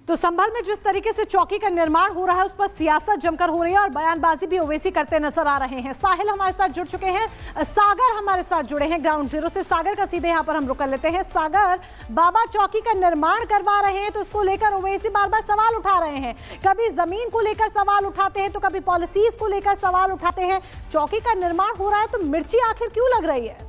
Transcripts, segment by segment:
तो संभल में जिस तरीके से चौकी का निर्माण हो रहा है उस पर सियासत जमकर हो रही है और बयानबाजी भी ओवैसी करते नजर आ रहे हैं। साहिल हमारे साथ जुड़ चुके हैं, सागर हमारे साथ जुड़े हैं ग्राउंड जीरो से। सागर का सीधे यहां पर हम रुक कर लेते हैं। सागर, बाबा चौकी का निर्माण करवा रहे हैं तो इसको लेकर ओवैसी बार बार सवाल उठा रहे हैं। कभी जमीन को लेकर सवाल उठाते हैं तो कभी पॉलिसीज को लेकर सवाल उठाते हैं। चौकी का निर्माण हो रहा है तो मिर्ची आखिर क्यों लग रही है?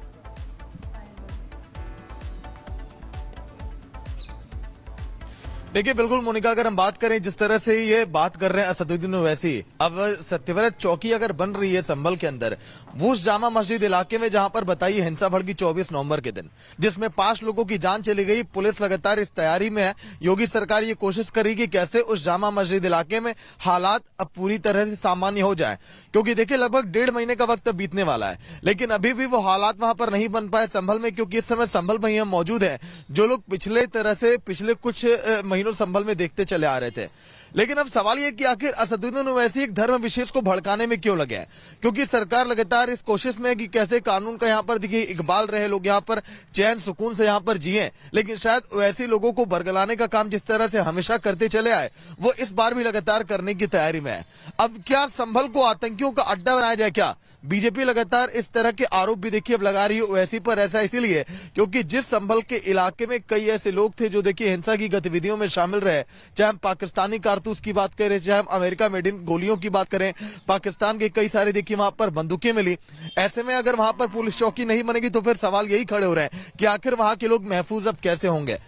देखिए बिल्कुल मोनिका, अगर हम बात करें जिस तरह से ये बात कर रहे हैं असदुद्दीन ओवैसी, अब सत्यव्रत चौकी अगर बन रही है संभल के अंदर, वो उस जामा मस्जिद इलाके में जहां पर बताई हिंसा भड़की 24 नवंबर के दिन, जिसमें 5 लोगों की जान चली गई। पुलिस लगातार इस तैयारी में है। योगी सरकार ये कोशिश करी कि कैसे उस जामा मस्जिद इलाके में हालात अब पूरी तरह से सामान्य हो जाए, क्योंकि देखिए लगभग 1.5 महीने का वक्त बीतने वाला है, लेकिन अभी भी वो हालात वहां पर नहीं बन पाए संभल में, क्योंकि इस समय संभल में हम मौजूद है। जो लोग पिछले कुछ महीनों संभल में देखते चले आ रहे थे, लेकिन अब सवाल यह कि आखिर असदुद्दीन ओवैसी एक धर्म विशेष को भड़काने में क्यों लगे हैं, क्योंकि सरकार लगातार इस कोशिश में है कि कैसे कानून का यहां पर देखिए इकबाल रहे, लोग यहां पर चैन सुकून से यहां पर जिए। लेकिन शायद ओवैसी लोगों को बरगलाने का काम जिस तरह से हमेशा करते चले आए, वो इस बार भी लगातार करने की तैयारी में है। अब क्या संभल को आतंकियों का अड्डा बनाया जाए क्या? बीजेपी लगातार इस तरह के आरोप भी देखिए अब लगा रही है ओवैसी पर। ऐसा इसीलिए क्योंकि जिस संभल के इलाके में कई ऐसे लोग थे जो देखिए हिंसा की गतिविधियों में शामिल रहे, चाहे हम पाकिस्तानी कारतूस की बात करें, चाहे हम अमेरिका मेड इन गोलियों की बात करें, पाकिस्तान के कई सारे देखिए वहां पर बंदूकें मिली। ऐसे में अगर वहां पर पुलिस चौकी नहीं बनेगी तो फिर सवाल यही खड़े हो रहे हैं कि आखिर वहां के लोग महफूज अब कैसे होंगे।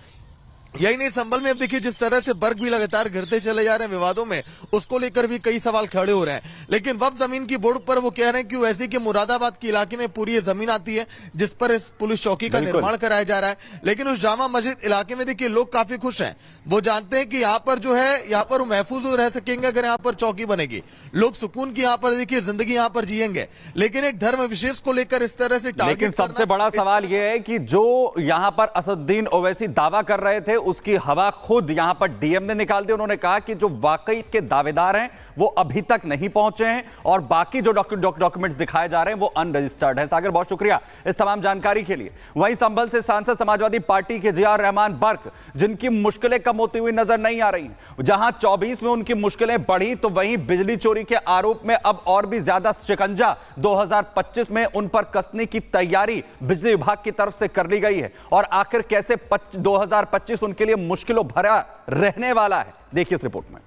यही नहीं, संभल में अब देखिए जिस तरह से वर्ग भी लगातार गिरते चले जा रहे हैं विवादों में, उसको लेकर भी कई सवाल खड़े हो रहे हैं। लेकिन वक्फ जमीन की बोर्ड पर वो कह रहे हैं कि वैसे कि मुरादाबाद के इलाके में पूरी जमीन आती है जिस पर पुलिस चौकी का निर्माण कराया जा रहा है। लेकिन उस जामा मस्जिद इलाके में देखिए लोग काफी खुश हैं। वो जानते हैं कि यहाँ पर जो है यहाँ पर वो महफूज रह सकेंगे अगर यहाँ पर चौकी बनेगी। लोग सुकून की यहाँ पर देखिए जिंदगी यहाँ पर जिएंगे। लेकिन एक धर्म विशेष को लेकर इस तरह से लेकिन सबसे बड़ा सवाल यह है कि जो यहां पर असदुद्दीन ओवैसी दावा कर रहे थे उसकी हवा खुद यहां पर डीएम ने निकाल दी। उन्होंने कहा कि जो वाकई इसके दावेदार हैं वो अभी तक नहीं पहुंचे हैं और बाकी जो डॉक्यूमेंट्स दिखाए जा रहे हैं वो अनरजिस्टर्ड है। सागर, बहुत शुक्रिया इस तमाम जानकारी के लिए। वहीं संभल से सांसद समाजवादी पार्टी के जियाउर रहमान बर्क, जिनकी मुश्किलें कम होती हुई नजर नहीं आ रही, जहां 24 में उनकी मुश्किलें बढ़ी तो वहीं बिजली चोरी के आरोप में अब और भी ज्यादा शिकंजा 2025 में उन पर कसने की तैयारी बिजली विभाग की तरफ से कर ली गई है। और आखिर कैसे 2025 उनके लिए मुश्किलों भरा रहने वाला है, देखिए इस रिपोर्ट में।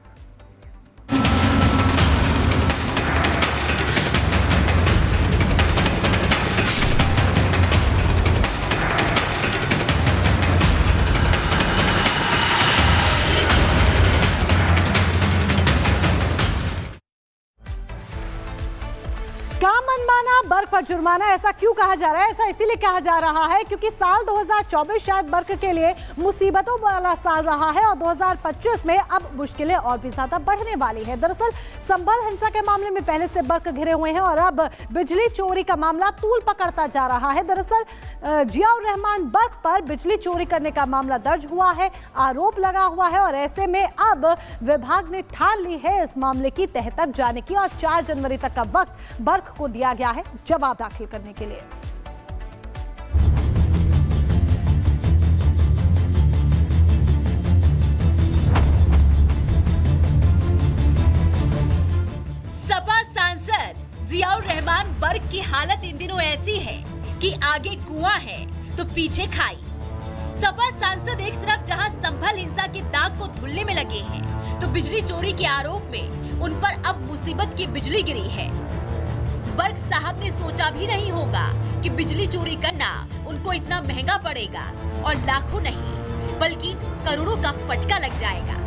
मनमाना बर्क पर जुर्माना, ऐसा क्यों कहा जा रहा है? ऐसा इसीलिए कहा जा रहा है क्योंकि साल 2024 शायद बर्क के लिए मुसीबतों वाला साल रहा है और 2025 में अब मुश्किलें और भी ज्यादा बढ़ने वाली है। दरअसल संभल हिंसा के मामले में पहले से बर्क घिरे हुए हैं और अब बिजली चोरी का मामला तूल पकड़ता जा रहा है। दरअसल जियाउर रहमान बर्क पर बिजली चोरी करने का मामला दर्ज हुआ है, आरोप लगा हुआ है और ऐसे में अब विभाग ने ठान ली है इस मामले की तह तक जाने की और 4 जनवरी तक का वक्त बर्क को दिया गया है जवाब दाखिल करने के लिए। सपा सांसद जियाउर रहमान बर्क की हालत इन दिनों ऐसी है कि आगे कुआं है तो पीछे खाई। सपा सांसद एक तरफ जहां संभल हिंसा के दाग को धुलने में लगे हैं तो बिजली चोरी के आरोप में उन पर अब मुसीबत की बिजली गिरी है। बर्क साहब ने सोचा भी नहीं होगा कि बिजली चोरी करना उनको इतना महंगा पड़ेगा और लाखों नहीं बल्कि करोड़ों का फटका लग जाएगा।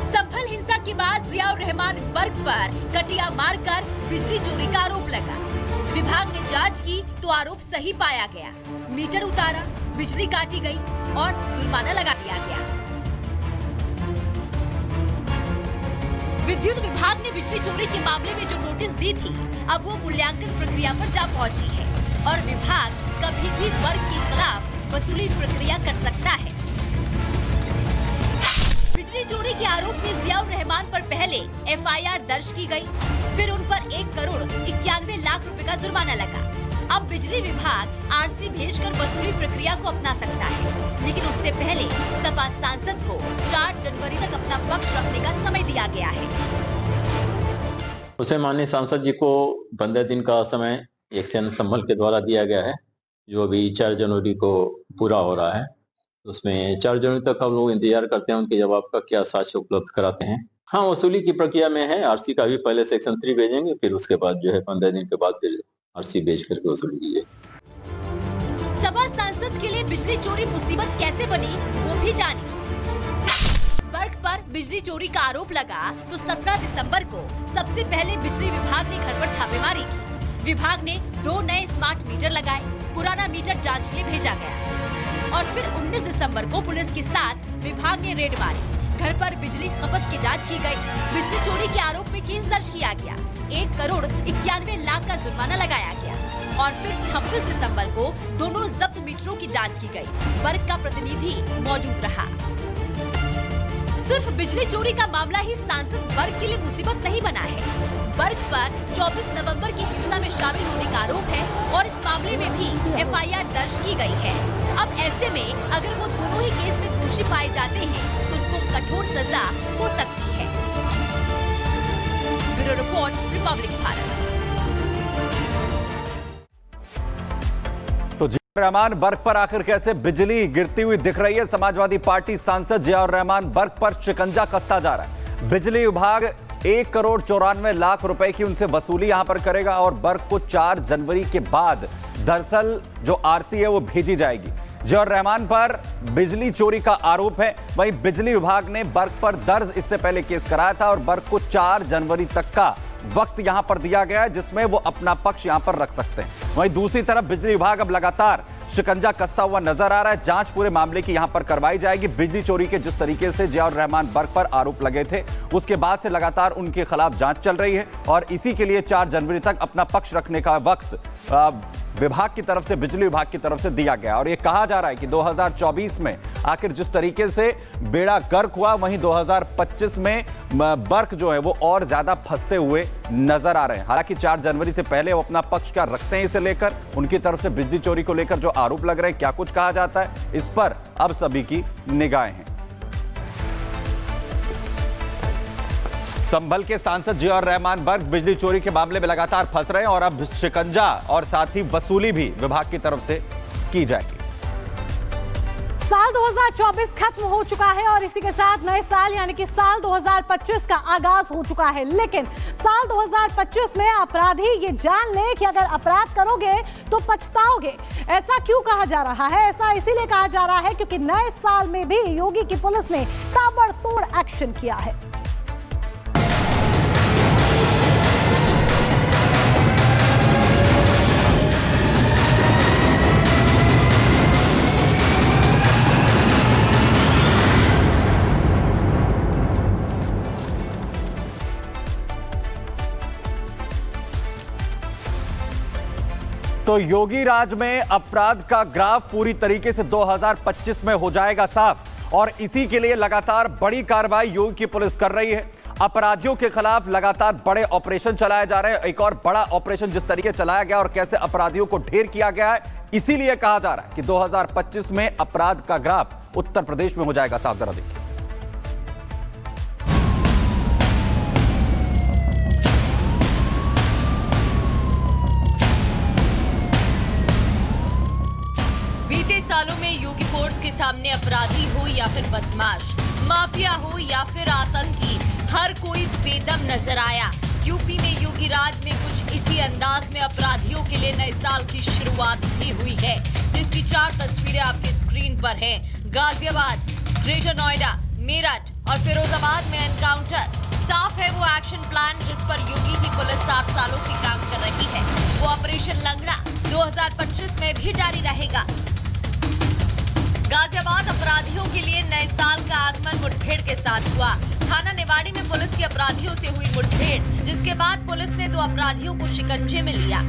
संभल हिंसा के बाद जियाउर रहमान बर्क पर कटिया मारकर बिजली चोरी का आरोप लगा। विभाग ने जांच की तो आरोप सही पाया गया। मीटर उतारा, बिजली काटी गई और जुर्माना लगा दिया गया। विद्युत विभाग ने बिजली चोरी के मामले में जो नोटिस दी थी अब वो मूल्यांकन प्रक्रिया पर जा पहुंची है और विभाग कभी भी बर्क के खिलाफ वसूली प्रक्रिया कर सकता है। बिजली चोरी के आरोप में जियाउर रहमान पर पहले एफआईआर दर्ज की गई, फिर उन पर 1 करोड़ 91 लाख रुपए का जुर्माना लगा। अब बिजली विभाग आरसी भेजकर वसूली प्रक्रिया को अपना सकता है, लेकिन उससे पहले सपा सांसद को 4 जनवरी तक अपना पक्ष रखने का समय दिया गया है। उसे माननीय सांसद जी को 15 दिन का समय एक्शन संभल के द्वारा दिया गया है, जो अभी 4 जनवरी को पूरा हो रहा है। उसमें 4 जनवरी तक हम लोग इंतजार करते हैं उनके जवाब का, क्या साक्ष्य उपलब्ध कराते हैं। हाँ, वसूली की प्रक्रिया में है। आरसी का भी पहले सेक्शन 3 भेजेंगे, फिर उसके बाद जो है 15 दिन के बाद फिर आरसी भेज करके वसूली कीजिए। सपा सांसद के लिए बिजली चोरी मुसीबत कैसे बनी वो भी जानिए। बर्क पर बिजली चोरी का आरोप लगा तो 17 दिसंबर को सबसे पहले बिजली विभाग ने घर पर छापेमारी की। विभाग ने 2 नए स्मार्ट मीटर लगाए, पुराना मीटर जांच के लिए भेजा गया और फिर 19 दिसंबर को पुलिस के साथ विभाग ने रेड मारी। घर पर बिजली खपत की जांच की गई। बिजली चोरी के आरोप में केस दर्ज किया गया। 1 करोड़ 91 लाख का जुर्माना लगाया गया और फिर 26 दिसंबर को दोनों जब्त मीटरों की जांच की गई। वर्ग का प्रतिनिधि मौजूद रहा। सिर्फ बिजली चोरी का मामला ही सांसद वर्ग के लिए मुसीबत नहीं बना है। वर्ग पर 24 नवंबर की हिंसा में शामिल होने का आरोप है और इस मामले में भी FIR दर्ज की गई है। अब ऐसे में अगर वो दोनों ही केस में दोषी पाए जाते हैं तो उनको कठोर सजा हो सकती है। Bureau report, Republic Bharat. तो जियाउर रहमान बर्क पर आखिर कैसे बिजली गिरती हुई दिख रही है। समाजवादी पार्टी सांसद जियाउर रहमान बर्क पर शिकंजा कसता जा रहा है। बिजली विभाग 1 करोड़ 94 लाख रुपए की उनसे वसूली यहां पर करेगा और बर्क को 4 जनवरी के बाद दरअसल जो आरसी है वो भेजी जाएगी। जियाउर रहमान पर बिजली चोरी का आरोप है। वहीं बिजली विभाग ने बर्क पर दर्ज इससे पहले केस कराया था और बर्क को 4 जनवरी तक का वक्त यहां पर दिया गया है जिसमें वो अपना पक्ष यहां पर रख सकते हैं। वहीं दूसरी तरफ बिजली विभाग अब लगातार शिकंजा कसता हुआ नजर आ रहा है। जांच पूरे मामले की यहां पर करवाई जाएगी। बिजली चोरी के जिस तरीके से जियाउर रहमान बर्क पर आरोप लगे थे उसके बाद से लगातार उनके खिलाफ जांच चल रही है और इसी के लिए 4 जनवरी तक अपना पक्ष रखने का वक्त विभाग की तरफ से, बिजली विभाग की तरफ से दिया गया। और यह कहा जा रहा है कि 2024 में आखिर जिस तरीके से बेड़ा गर्क हुआ वहीं 2025 में बर्क जो है वो और ज्यादा फंसते हुए नजर आ रहे हैं। हालांकि 4 जनवरी से पहले वो अपना पक्ष क्या रखते हैं इसे लेकर, उनकी तरफ से बिजली चोरी को लेकर जो आरोप लग रहे हैं, क्या कुछ कहा जाता है, इस पर अब सभी की निगाहें हैं। संभल के सांसद जियाउर रहमान बर्क बिजली चोरी के मामले में लगातार फंस रहे हैं और अब शिकंजा और साथ ही वसूली भी विभाग की तरफ से की जाएगी। साल 2024 खत्म हो चुका है और इसी के साथ नए साल यानी कि साल 2025 का आगाज हो चुका है। लेकिन साल 2025 में अपराधी ये जान ले कि अगर अपराध करोगे तो पछताओगे। ऐसा क्यों कहा जा रहा है? ऐसा इसीलिए कहा जा रहा है क्योंकि नए साल में भी योगी की पुलिस ने ताबड़तोड़ एक्शन किया है। तो योगी राज में अपराध का ग्राफ पूरी तरीके से 2025 में हो जाएगा साफ और इसी के लिए लगातार बड़ी कार्रवाई योगी की पुलिस कर रही है। अपराधियों के खिलाफ लगातार बड़े ऑपरेशन चलाए जा रहे हैं। एक और बड़ा ऑपरेशन जिस तरीके चलाया गया और कैसे अपराधियों को ढेर किया गया है, इसीलिए कहा जा रहा है कि 2025 में अपराध का ग्राफ उत्तर प्रदेश में हो जाएगा साफ। जरा देखिए। बीते सालों में योगी फोर्स के सामने अपराधी हो या फिर बदमाश, माफिया हो या फिर आतंकी, हर कोई बेदम नजर आया। यूपी में योगी राज में कुछ इसी अंदाज में अपराधियों के लिए नए साल की शुरुआत भी हुई है, जिसकी 4 तस्वीरें आपकी स्क्रीन पर हैं। गाजियाबाद, ग्रेटर नोएडा, मेरठ और फिरोजाबाद में एनकाउंटर। साफ है वो एक्शन प्लान जिस पर योगी की पुलिस 7 सालों से काम कर रही है। वो ऑपरेशन लंगड़ा 2025 में भी जारी रहेगा। गाजियाबाद अपराधियों के लिए नए साल का आगमन मुठभेड़ के साथ हुआ। थाना निवाड़ी में पुलिस की अपराधियों से हुई मुठभेड़, जिसके बाद पुलिस ने 2 अपराधियों को शिकंजे में लिया।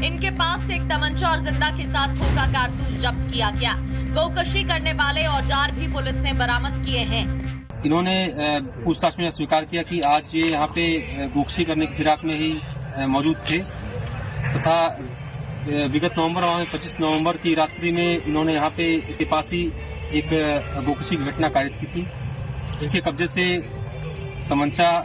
इनके पास से एक तमंचा और जिंदा के साथ खोखा कारतूस जब्त किया गया। गौकशी करने वाले औजार भी पुलिस ने बरामद किए हैं। इन्होंने पूछताछ में स्वीकार किया कि आज ये यहाँ पे गोकशी करने की फिराक में ही मौजूद थे तथा विगत नवंबर और 25 नवंबर की रात्रि में इन्होंने यहाँ पे इसके पास ही एक गोकशी की घटना कारित की थी। इनके कब्जे से तमंचा